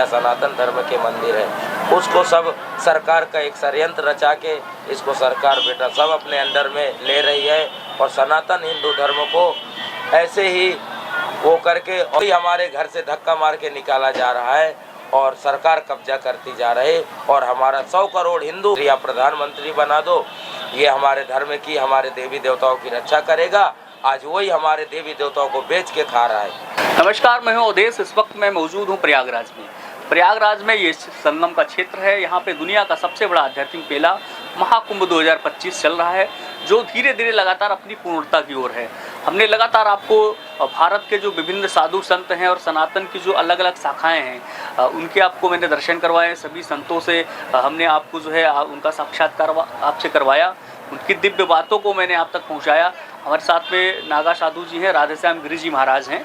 या सनातन धर्म के मंदिर है, उसको सब सरकार का एक षड्यंत्र रचा के इसको सरकार बेटा सब अपने अंडर में ले रही है और सनातन हिंदू धर्म को ऐसे ही वो करके और हमारे घर से धक्का मार के निकाला जा रहा है और सरकार कब्जा करती जा रही है और हमारा 100 करोड़ हिंदू या प्रधानमंत्री बना दो, ये हमारे धर्म की हमारे देवी देवताओं की रक्षा करेगा। आज वही हमारे देवी देवताओं को बेच के खा रहा है। नमस्कार, मैं हूं अवधेश। इस वक्त मैं मौजूद हूं प्रयागराज में। प्रयागराज में ये संगम का क्षेत्र है। यहाँ पे दुनिया का सबसे बड़ा आध्यात्मिक मेला महाकुंभ 2025 चल रहा है, जो धीरे धीरे लगातार अपनी पूर्णता की ओर है। हमने लगातार आपको भारत के जो विभिन्न साधु संत हैं और सनातन की जो अलग अलग शाखाएं हैं उनके आपको मैंने दर्शन करवाए। सभी संतों से हमने आपको जो है उनका साक्षात्कार आपसे करवाया, उनकी दिव्य बातों को मैंने आप तक पहुंचाया। हमारे साथ में नागा साधु जी हैं, राधेश्याम गिरी जी महाराज हैं।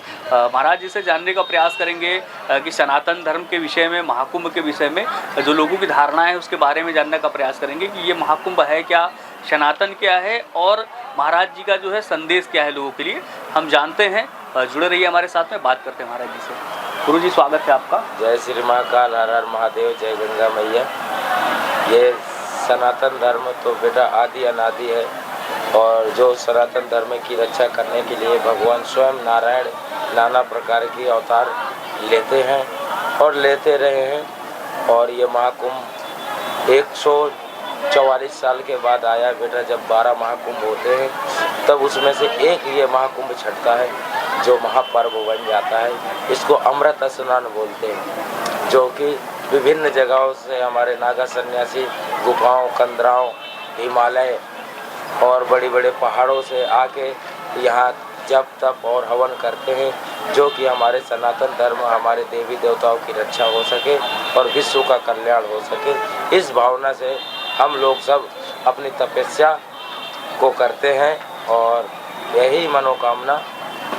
महाराज जी से जानने का प्रयास करेंगे कि सनातन धर्म के विषय में, महाकुंभ के विषय में जो लोगों की धारणा है उसके बारे में जानने का प्रयास करेंगे कि ये महाकुंभ है क्या, सनातन क्या है और महाराज जी का जो है संदेश क्या है लोगों के लिए, हम जानते हैं। जुड़े रहिए हमारे साथ में, बात करते हैं महाराज जी से। गुरु जी स्वागत है आपका। जय श्री महाकाल, हर हर महादेव, जय गंगा मैया। ये सनातन धर्म तो बेटा आदि अनादि है और जो सनातन धर्म की रक्षा करने के लिए भगवान स्वयं नारायण नाना प्रकार की अवतार लेते हैं और लेते रहे हैं। और ये महाकुंभ 144 साल के बाद आया बेटा। जब 12 महाकुंभ होते हैं तब उसमें से एक ये महाकुंभ छटता है जो महापर्व बन जाता है। इसको अमृत स्नान बोलते हैं, जो कि विभिन्न जगहों से हमारे नागा सन्यासी गुफाओं, कंदराओं, हिमालय और बड़ी बड़े पहाड़ों से आके यहाँ जप तप और हवन करते हैं, जो कि हमारे सनातन धर्म, हमारे देवी देवताओं की रक्षा हो सके और विश्व का कल्याण हो सके। इस भावना से हम लोग सब अपनी तपस्या को करते हैं और यही मनोकामना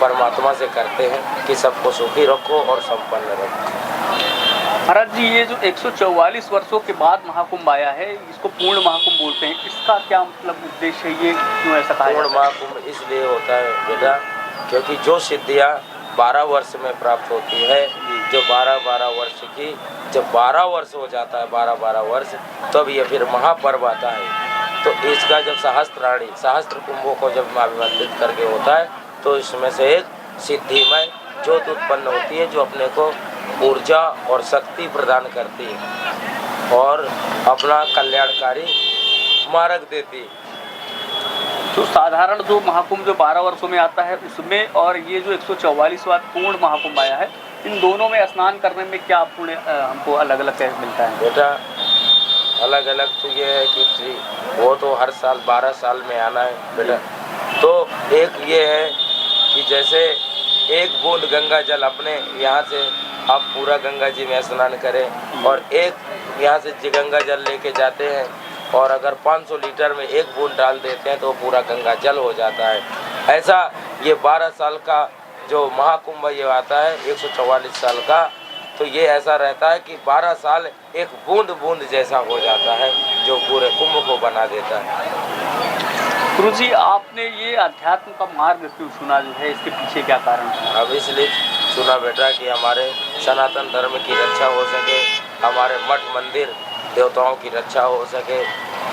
परमात्मा से करते हैं कि सबको सुखी रखो और संपन्न रखो। महाराज जी, ये जो 144 वर्षों के बाद महाकुंभ आया है, इसको पूर्ण महाकुंभ बोलते हैं, इसका क्या मतलब उद्देश्य है? ये क्यों ऐसा कहा? पूर्ण महाकुंभ इसलिए होता है बेटा क्योंकि जो सिद्धियाँ 12 वर्ष में प्राप्त होती है, जो 12-12 वर्ष की, जब 12 वर्ष हो जाता है, 12-12 वर्ष, तब ये फिर महापर्व आता है। तो इसका जब सहस्त्र कुंभों को जब अभिमंत्रित करके होता है तो इसमें से एक सिद्धिमय ज्योत उत्पन्न होती है जो अपने को ऊर्जा और शक्ति प्रदान करती है और अपना कल्याणकारी मार्ग देती है। तो साधारण जो महाकुंभ जो 12 वर्षों में आता है उसमें और ये जो 144वां पूर्ण महाकुंभ आया है, इन दोनों में स्नान करने में क्या पुण्य हमको अलग अलग कैसे मिलता है? बेटा अलग अलग तो ये है कि वो तो हर साल 12 साल में आना है बेटा। तो एक ये है कि जैसे एक बूंद गंगा जल अपने यहाँ से आप पूरा गंगा जी में स्नान करें और एक यहाँ से गंगा जल लेके जाते हैं और अगर 500 लीटर में एक बूंद डाल देते हैं तो पूरा गंगा जल हो जाता है। ऐसा ये 12 साल का जो महाकुंभ ये आता है 144 साल का, तो ये ऐसा रहता है कि 12 साल एक बूंद बूंद जैसा हो जाता है जो पूरे कुंभ को बना देता है। गुरु जी, आपने ये अध्यात्म का मार्ग क्यों चुना, जो है इसके पीछे क्या कारण है? अब इसलिए चुना बेटा कि हमारे सनातन धर्म की रक्षा हो सके, हमारे मठ मंदिर देवताओं की रक्षा हो सके।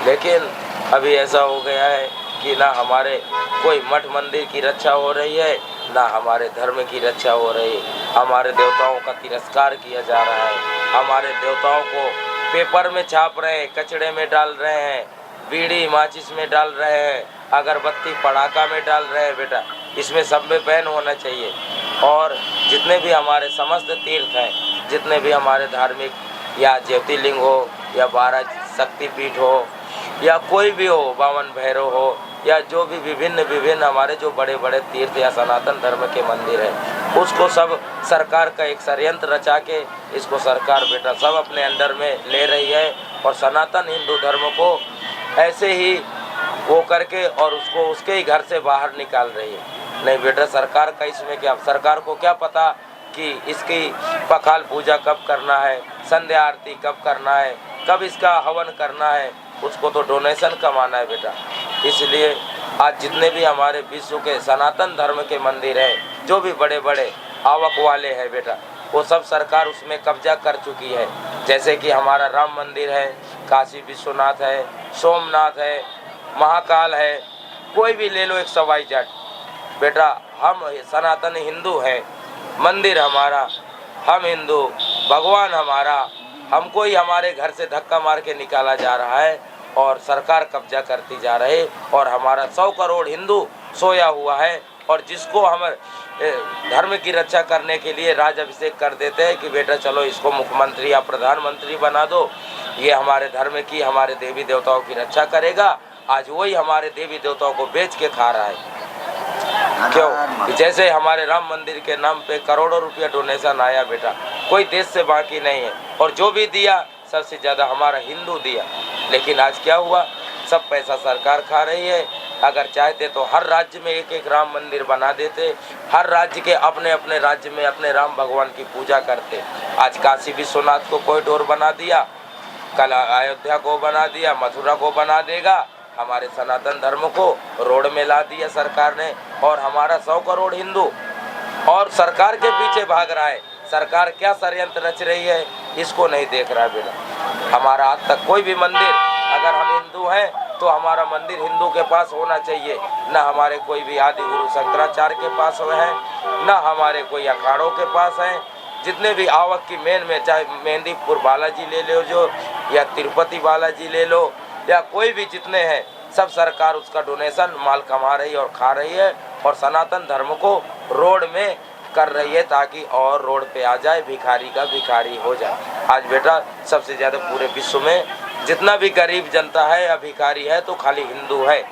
लेकिन अभी ऐसा हो गया है कि ना हमारे कोई मठ मंदिर की रक्षा हो रही है, ना हमारे धर्म की रक्षा हो रही है। हमारे देवताओं का तिरस्कार किया जा रहा है, हमारे देवताओं को पेपर में छाप रहे हैं, कचड़े में डाल रहे हैं, बीड़ी माचिस में डाल रहे हैं, अगरबत्ती पटाखा में डाल रहे हैं बेटा। इसमें सब में बैन होना चाहिए। और जितने भी हमारे समस्त तीर्थ हैं, जितने भी हमारे धार्मिक या ज्योतिर्लिंग हो या 12 शक्तिपीठ हो या कोई भी हो, 52 भैरव हो या जो भी विभिन्न हमारे जो बड़े बड़े तीर्थ या सनातन धर्म के मंदिर हैं, उसको सब सरकार का एक षड्यंत्र रचा के इसको सरकार बेटा सब अपने अंडर में ले रही है और सनातन हिंदू धर्म को ऐसे ही वो करके और उसको उसके ही घर से बाहर निकाल रही है। नहीं बेटा, सरकार का इसमें क्या, सरकार को क्या पता कि इसकी पखाल पूजा कब करना है, संध्या आरती कब करना है, कब इसका हवन करना है, उसको तो डोनेशन कमाना है बेटा। इसलिए आज जितने भी हमारे विश्व के सनातन धर्म के मंदिर हैं, जो भी बड़े बड़े आवक वाले हैं बेटा, वो सब सरकार उसमें कब्जा कर चुकी है। जैसे कि हमारा राम मंदिर है, काशी विश्वनाथ है, सोमनाथ है, महाकाल है, कोई भी ले लो एक सवाई जट। बेटा हम सनातन हिंदू हैं, मंदिर हमारा, हम हिंदू, भगवान हमारा, हमको ही हमारे घर से धक्का मार के निकाला जा रहा है और सरकार कब्जा करती जा रही है। और हमारा 100 करोड़ हिंदू सोया हुआ है और जिसको हम धर्म की रक्षा करने के लिए राज अभिषेक कर देते हैं कि बेटा चलो इसको मुख्यमंत्री या प्रधानमंत्री बना दो, ये हमारे धर्म की, हमारे देवी देवताओं की रक्षा करेगा। आज वही हमारे देवी देवताओं को बेच के खा रहा है। क्यों? जैसे हमारे राम मंदिर के नाम पे करोड़ों रुपया डोनेशन आया बेटा, कोई देश से बाकी नहीं है, और जो भी दिया सबसे ज़्यादा हमारा हिंदू दिया। लेकिन आज क्या हुआ, सब पैसा सरकार खा रही है। अगर चाहते तो हर राज्य में एक एक राम मंदिर बना देते, हर राज्य के अपने अपने राज्य में अपने राम भगवान की पूजा करते। आज काशी विश्वनाथ को कॉरिडोर बना दिया, कल अयोध्या को बना दिया, मथुरा को बना देगा। हमारे सनातन धर्म को रोड में ला दिया सरकार ने, और हमारा 100 करोड़ हिंदू और सरकार के पीछे भाग रहा है। सरकार क्या षड्यंत्र रच रही है इसको नहीं देख रहा बेटा। हमारा आज तक कोई भी मंदिर, अगर हम हिंदू हैं तो हमारा मंदिर हिंदू के पास होना चाहिए, न हमारे कोई भी आदि गुरु शंकराचार्य के पास है, न हमारे कोई अखाड़ों के पास है। जितने भी आवक की मेन में, चाहे मेहंदीपुर बालाजी ले लो जो, या तिरुपति बालाजी ले लो, या कोई भी जितने हैं, सब सरकार उसका डोनेशन माल कमा रही है और खा रही है, और सनातन धर्म को रोड में कर रही है ताकि और रोड पे आ जाए, भिखारी का भिखारी हो जाए। आज बेटा सबसे ज़्यादा पूरे विश्व में जितना भी गरीब जनता है या भिखारी है तो खाली हिंदू है,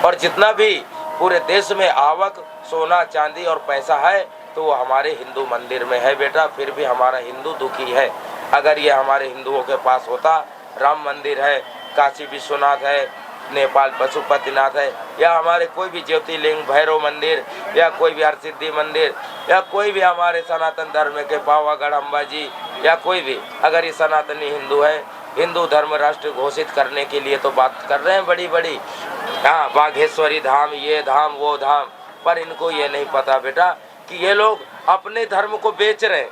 और जितना भी पूरे देश में आवक सोना चांदी और पैसा है तो वो हमारे हिंदू मंदिर में है बेटा। फिर भी हमारा हिंदू दुखी है। अगर ये हमारे हिंदुओं के पास होता, राम मंदिर है, काशी विश्वनाथ है, नेपाल पशुपतिनाथ है, या हमारे कोई भी ज्योतिर्लिंग भैरव मंदिर, या कोई भी हरसिद्धि मंदिर, या कोई भी हमारे सनातन धर्म के पावागढ़ अंबाजी, या कोई भी, अगर ये सनातनी हिंदू है, हिंदू धर्म राष्ट्र घोषित करने के लिए तो बात कर रहे हैं बड़ी बड़ी, हाँ बाघेश्वरी धाम, ये धाम वो धाम, पर इनको ये नहीं पता बेटा कि ये लोग अपने धर्म को बेच रहे हैं,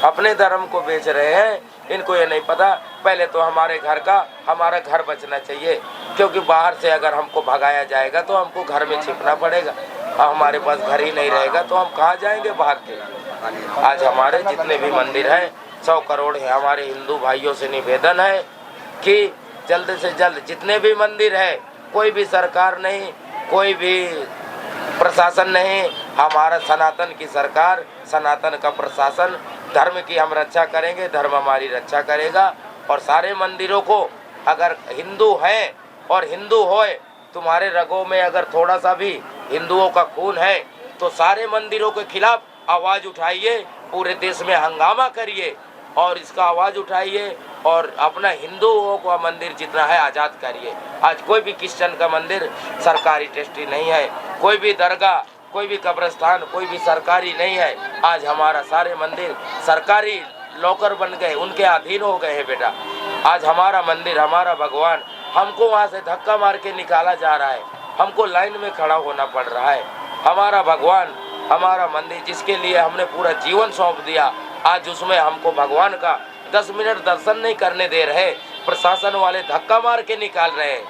अपने धर्म को बेच रहे हैं। इनको ये नहीं पता, पहले तो हमारे घर का, हमारा घर बचना चाहिए, क्योंकि बाहर से अगर हमको भगाया जाएगा तो हमको घर में छिपना पड़ेगा, और हमारे पास घर ही नहीं रहेगा तो हम कहाँ जाएंगे भाग के। आज हमारे जितने भी मंदिर हैं 100 करोड़ है, हमारे हिंदू भाइयों से निवेदन है कि जल्द से जल्द जितने भी मंदिर है, कोई भी सरकार नहीं, कोई भी प्रशासन नहीं, हमारा सनातन की सरकार, सनातन का प्रशासन, धर्म की हम रक्षा करेंगे, धर्म हमारी रक्षा करेगा। और सारे मंदिरों को, अगर हिंदू हैं और हिंदू होए, तुम्हारे रगों में अगर थोड़ा सा भी हिंदुओं का खून है तो सारे मंदिरों के खिलाफ आवाज़ उठाइए, पूरे देश में हंगामा करिए और इसका आवाज़ उठाइए, और अपना हिंदुओं का मंदिर जितना है आज़ाद करिए। आज कोई भी क्रिश्चियन का मंदिर सरकारी ट्रस्टी नहीं है, कोई भी दरगाह, कोई भी कब्रिस्तान, कोई भी सरकारी नहीं है। आज हमारा सारे मंदिर सरकारी लॉकर बन गए, उनके अधीन हो गए हैं बेटा। आज हमारा मंदिर, हमारा भगवान, हमको वहाँ से धक्का मार के निकाला जा रहा है, हमको लाइन में खड़ा होना पड़ रहा है। हमारा भगवान, हमारा मंदिर जिसके लिए हमने पूरा जीवन सौंप दिया, आज उसमें हमको भगवान का 10 मिनट दर्शन नहीं करने दे रहे, प्रशासन वाले धक्का मार के निकाल रहे हैं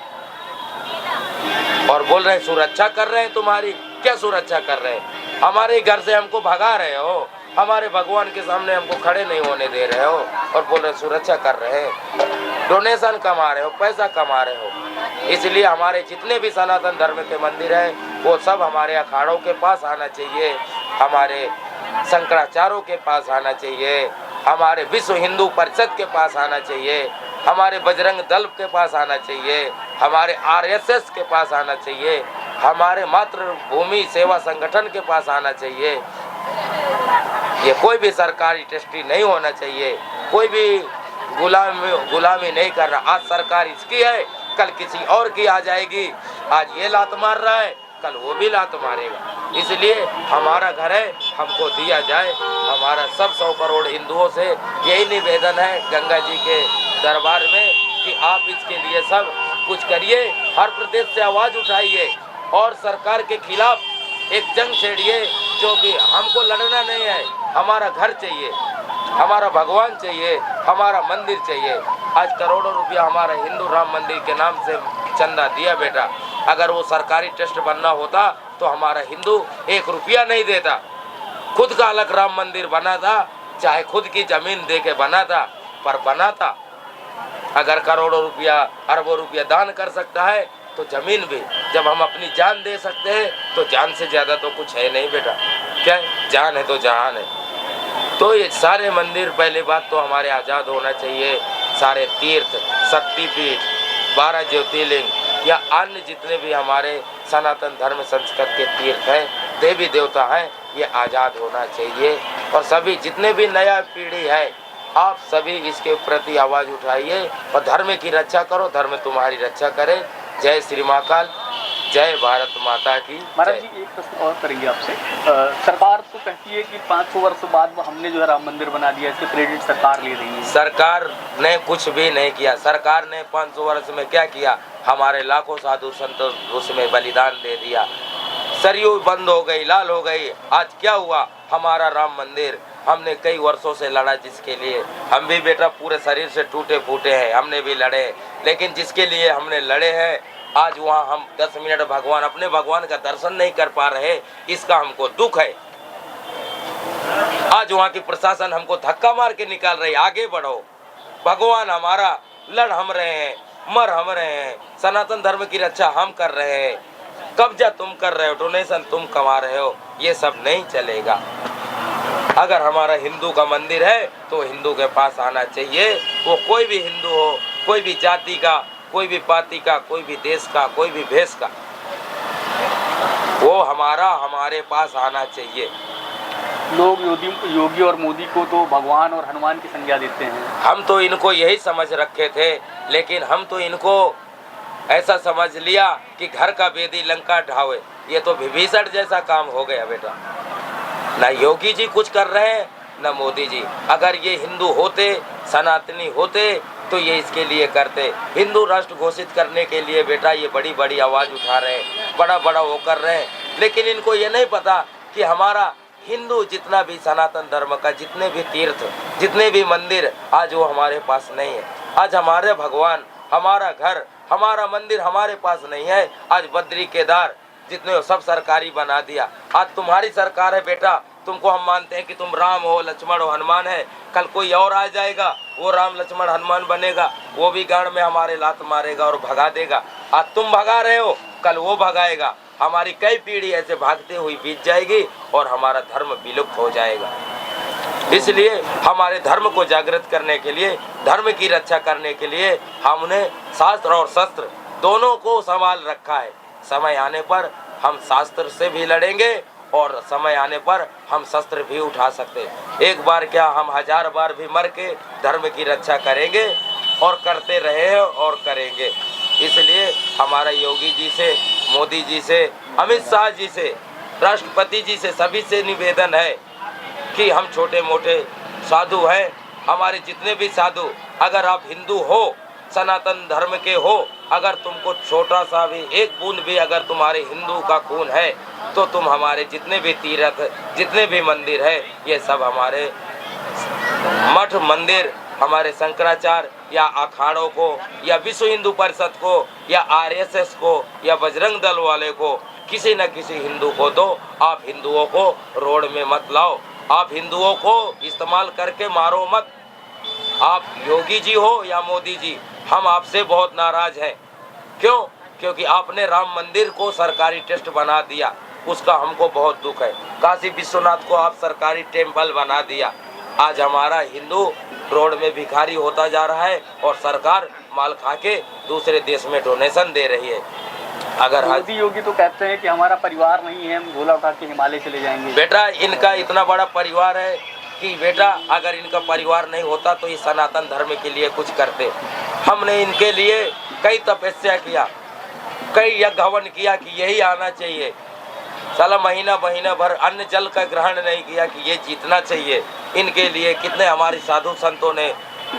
और बोल रहे हैं सुरक्षा कर रहे हैं। तुम्हारी क्या सुरक्षा कर रहे हैं? हमारे घर से हमको भगा रहे हो, हमारे भगवान के सामने हमको खड़े नहीं होने दे रहे हो, और बोल रहे सुरक्षा कर रहे हैं। डोनेशन कमा रहे हो, पैसा कमा रहे हो। इसलिए हमारे जितने भी सनातन धर्म के मंदिर हैं वो सब हमारे अखाड़ों के पास आना चाहिए, हमारे शंकराचार्यों के पास आना चाहिए, हमारे विश्व हिंदू परिषद के पास आना चाहिए, हमारे बजरंग दल के पास आना चाहिए, हमारे आरएसएस के पास आना चाहिए, हमारे मातृभूमि सेवा संगठन के पास आना चाहिए। ये कोई भी सरकारी ट्रस्टी नहीं होना चाहिए, कोई भी गुलामी नहीं कर रहा। आज सरकार इसकी है, कल किसी और की आ जाएगी। आज ये लात मार रहा है, कल वो भी लात मारेगा। इसलिए हमारा घर है, हमको दिया जाए। हमारा सब 100 करोड़ हिंदुओं से यही निवेदन है गंगा जी के दरबार में कि आप इसके लिए सब कुछ करिए, हर प्रदेश से आवाज़ उठाइए और सरकार के खिलाफ एक जंग छेड़िए। जो कि हमको लड़ना नहीं है, हमारा घर चाहिए, हमारा भगवान चाहिए, हमारा मंदिर चाहिए। आज करोड़ों रुपया हमारा हिंदू राम मंदिर के नाम से चंदा दिया बेटा। अगर वो सरकारी ट्रस्ट बनना होता तो हमारा हिंदू 1 रुपया नहीं देता। खुद का अलग राम मंदिर बना था, चाहे खुद की जमीन दे के बना था, पर बना था। अगर करोड़ों रुपया अरबों रुपया दान कर सकता है तो जमीन भी, जब हम अपनी जान दे सकते हैं तो जान से ज़्यादा तो कुछ है नहीं बेटा। क्या है? जान है तो जहान है। तो ये सारे मंदिर, पहले बात तो हमारे आज़ाद होना चाहिए। सारे तीर्थ, शक्तिपीठ, 12 ज्योतिर्लिंग या अन्य जितने भी हमारे सनातन धर्म संस्कृत के तीर्थ हैं, देवी देवता हैं, ये आज़ाद होना चाहिए। और सभी जितने भी नया पीढ़ी है, आप सभी इसके प्रति आवाज़ उठाइए और धर्म की रक्षा करो, धर्म तुम्हारी रक्षा करे। जय श्री महाकाल, जय भारत माता की। महाराज जी, एक प्रश्न और करेंगे आपसे। सरकार तो कहती है कि 500 वर्ष बाद हमने जो है राम मंदिर बना दिया, इसके क्रेडिट सरकार ले रही है। सरकार ने कुछ भी नहीं किया। सरकार ने 500 वर्ष में क्या किया? हमारे लाखों साधु संत उसमें बलिदान दे दिया। सरयू बंद हो गई, लाल हो गई। आज क्या हुआ? हमारा राम मंदिर, हमने कई वर्षों से लड़ा जिसके लिए, हम भी बेटा पूरे शरीर से टूटे फूटे हैं, हमने भी लड़े, लेकिन जिसके लिए हमने लड़े हैं, आज वहाँ हम 10 मिनट भगवान, अपने भगवान का दर्शन नहीं कर पा रहे, इसका हमको दुख है। आज वहाँ की प्रशासन हमको धक्का मार के निकाल रही, आगे बढ़ो। भगवान हमारा, लड़ हम रहे हैं, मर हम रहे हैं, सनातन धर्म की रक्षा हम कर रहे हैं, कब्जा तुम कर रहे हो, डोनेशन तुम कमा रहे हो, ये सब नहीं चलेगा। अगर हमारा हिंदू का मंदिर है तो हिंदू के पास आना चाहिए। वो कोई भी हिंदू हो, कोई भी जाति का, कोई भी पार्टी का, कोई भी देश का, कोई भी भेष का, वो हमारे पास आना चाहिए। लोग योगी और मोदी को तो भगवान और हनुमान की संज्ञा देते हैं। हम तो इनको यही समझ रखे थे, लेकिन हम तो इनको ऐसा समझ लिया कि घर का बेदी लंका ढावे। ये तो विभीषण जैसा काम हो गया बेटा। ना योगी जी कुछ कर रहे हैं, ना मोदी जी। अगर ये हिंदू होते, सनातनी होते, तो ये इसके लिए करते। हिंदू राष्ट्र घोषित करने के लिए बेटा ये बड़ी बड़ी आवाज़ उठा रहे हैं, बड़ा बड़ा वो कर रहे हैं, लेकिन इनको ये नहीं पता कि हमारा हिंदू जितना भी सनातन धर्म का जितने भी तीर्थ, जितने भी मंदिर, आज वो हमारे पास नहीं है। आज हमारे भगवान, हमारा घर, हमारा मंदिर हमारे पास नहीं है। आज बद्री केदार जितने सब सरकारी बना दिया। आज तुम्हारी सरकार है बेटा, तुमको हम मानते हैं कि तुम राम हो, लक्ष्मण हो, हनुमान है। कल कोई और आ जाएगा, वो राम लक्ष्मण हनुमान बनेगा, वो भी गाड़ में हमारे लात मारेगा और भगा देगा। आज तुम भगा रहे हो, कल वो भगाएगा। हमारी कई पीढ़ी ऐसे भागते हुई बीत जाएगी और हमारा धर्म विलुप्त हो जाएगा। इसलिए हमारे धर्म को जागृत करने के लिए, धर्म की रक्षा करने के लिए हमने शास्त्र और शस्त्र दोनों को संभाल रखा है। समय आने पर हम शास्त्र से भी लड़ेंगे और समय आने पर हम शस्त्र भी उठा सकते हैं। एक बार क्या, हम 1000 बार भी मर के धर्म की रक्षा करेंगे और करते रहे और करेंगे। इसलिए हमारा योगी जी से, मोदी जी से, अमित शाह जी से, राष्ट्रपति जी से, सभी से निवेदन है कि हम छोटे मोटे साधु हैं, हमारे जितने भी साधु, अगर आप हिंदू हो, सनातन धर्म के हो, अगर तुमको छोटा सा भी एक बूंद भी अगर तुम्हारे हिंदू का खून है, तो तुम हमारे जितने भी तीर्थ, जितने भी मंदिर है, ये सब हमारे मठ मंदिर, हमारे शंकराचार्य या अखाड़ों को या विश्व हिंदू परिषद को या आरएसएस को या बजरंग दल वाले को, किसी न किसी हिंदू को दो। आप हिंदुओं को रोड में मत लाओ, आप हिंदुओं को इस्तेमाल करके मारो मत। आप योगी जी हो या मोदी जी, हम आपसे बहुत नाराज हैं। क्यों? क्योंकि आपने राम मंदिर को सरकारी ट्रस्ट बना दिया, उसका हमको बहुत दुख है। काशी विश्वनाथ को आप सरकारी टेम्पल बना दिया। आज हमारा हिंदू रोड में भिखारी होता जा रहा है और सरकार माल खा के दूसरे देश में डोनेशन दे रही है। अगर मोदी योगी तो कहते हैं कि हमारा परिवार नहीं है, हम झोला उठा के हिमालय चले जाएंगे। बेटा, इनका इतना बड़ा परिवार है कि बेटा अगर इनका परिवार नहीं होता तो ये सनातन धर्म के लिए कुछ करते। हमने इनके लिए कई तपस्या किया, कई यज्ञ हवन किया कि यही आना चाहिए। साला महीना भर अन्न जल का ग्रहण नहीं किया कि ये जीतना चाहिए। इनके लिए कितने हमारे साधु संतों ने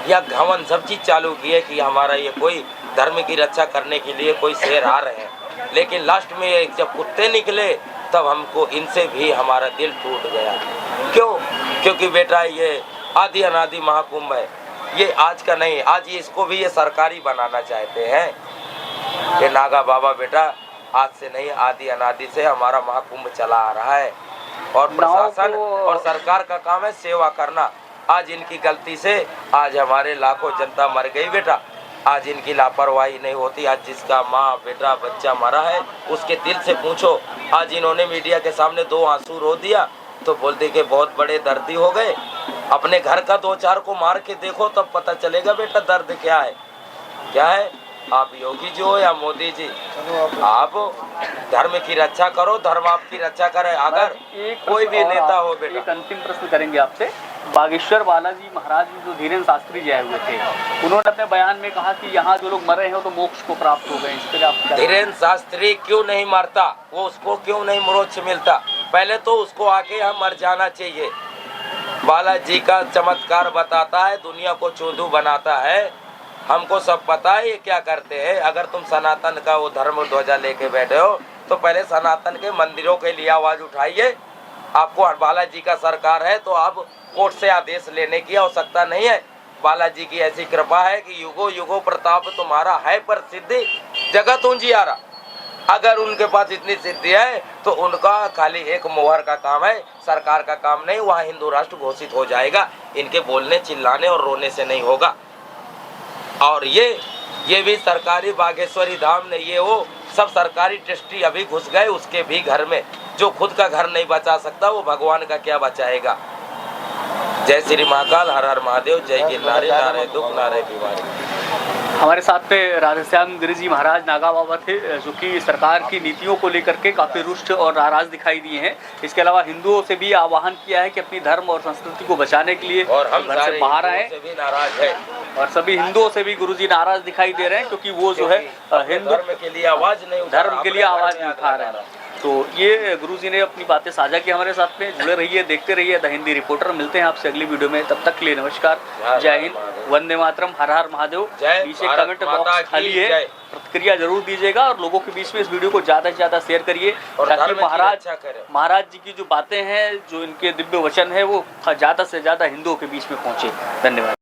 यज्ञ हवन सब चीज़ चालू किए कि हमारा ये कोई धर्म की रक्षा करने के लिए कोई शेर आ रहे हैं। लेकिन लास्ट में जब कुत्ते निकले तब हमको इनसे भी हमारा दिल टूट गया। क्यों? क्योंकि बेटा ये आदि अनादि महाकुंभ है, ये आज का नहीं, आज ये इसको भी ये सरकारी बनाना चाहते हैं। ये नागा बाबा बेटा आज से नहीं, आदि अनादि से हमारा महाकुंभ चला आ रहा है और प्रशासन और सरकार का काम है सेवा करना। आज इनकी गलती से आज हमारे लाखों जनता मर गई बेटा, आज इनकी लापरवाही नहीं होती। आज जिसका माँ बेटा बच्चा मरा है उसके दिल से पूछो, आज इन्होंने मीडिया के सामने 2 आंसू रो दिया तो बोलते कि बहुत बड़े दर्दी हो गए। अपने घर का 2-4 को मार के देखो तब पता चलेगा बेटा दर्द क्या है। क्या है, आप योगी जी हो या मोदी जी, आप धर्म की रक्षा करो, धर्म आपकी रक्षा करे। अगर कोई भी नेता हो बेटा। एक अंतिम प्रश्न करेंगे आपसे। बागेश्वर बालाजी महाराज जो धीरेन्द्र शास्त्री जी आए हुए थे, उन्होंने अपने बयान में कहा कि यहाँ जो लोग मरे हैं तो मोक्ष को प्राप्त हो गए। इस पर आप धीरेन्द्र शास्त्री क्यों नहीं मरता, वो उसको क्यों नहीं मोक्ष मिलता? पहले तो उसको आके यहाँ मर जाना चाहिए। बालाजी का चमत्कार बताता है, दुनिया को चोदू बनाता है। हमको सब पता है ये क्या करते हैं। अगर तुम सनातन का वो धर्म ध्वजा लेके बैठे हो तो पहले सनातन के मंदिरों के लिए आवाज उठाइए। आपको बालाजी का सरकार है तो आप कोर्ट से आदेश लेने की आवश्यकता नहीं है। बालाजी की ऐसी कृपा है कि युगो युगो प्रताप तुम्हारा है, पर सिद्धि जगत उजियारा। अगर उनके पास इतनी सिद्धि है तो उनका खाली एक मोहर का काम है, सरकार का काम नहीं। वहाँ हिंदू राष्ट्र घोषित हो जाएगा। इनके बोलने चिल्लाने और रोने से नहीं होगा। और ये भी सरकारी बागेश्वरी धाम ने ये वो सब सरकारी ट्रस्टी अभी घुस गए उसके भी घर में। जो खुद का घर नहीं बचा सकता वो भगवान का क्या बचाएगा। जय श्री महाकाल, हर हर महादेव, जय गिरनारी, नारे दुख नारे बीमारी। हमारे साथ में राधेश्याम गिरी जी महाराज नागा बाबा थे, जो कि सरकार की नीतियों को लेकर के काफ़ी रुष्ट और नाराज दिखाई दिए हैं। इसके अलावा हिंदुओं से भी आह्वान किया है कि अपनी धर्म और संस्कृति को बचाने के लिए और हम घर से बाहर आए। नाराज है और सभी हिंदुओं से भी गुरुजी नाराज दिखाई दे रहे हैं, क्योंकि वो जो है हिंदू धर्म के लिए आवाज नहीं उठा रहे हैं। तो ये गुरुजी ने अपनी बातें साझा की हमारे साथ में। जुड़े रहिए, देखते रहिए द हिंदी रिपोर्टर। मिलते हैं आपसे अगली वीडियो में, तब तक के लिए नमस्कार, जय हिंद, वंदे मातरम, हर हर महादेव। नीचे कमेंट बॉक्स खाली है, प्रतिक्रिया जरूर दीजिएगा और लोगों के बीच में इस वीडियो को ज़्यादा से ज़्यादा शेयर करिए, ताकि महाराज जी की जो बातें हैं, जो इनके दिव्य वचन है, वो ज़्यादा से ज़्यादा हिंदुओं के बीच में पहुँचे। धन्यवाद।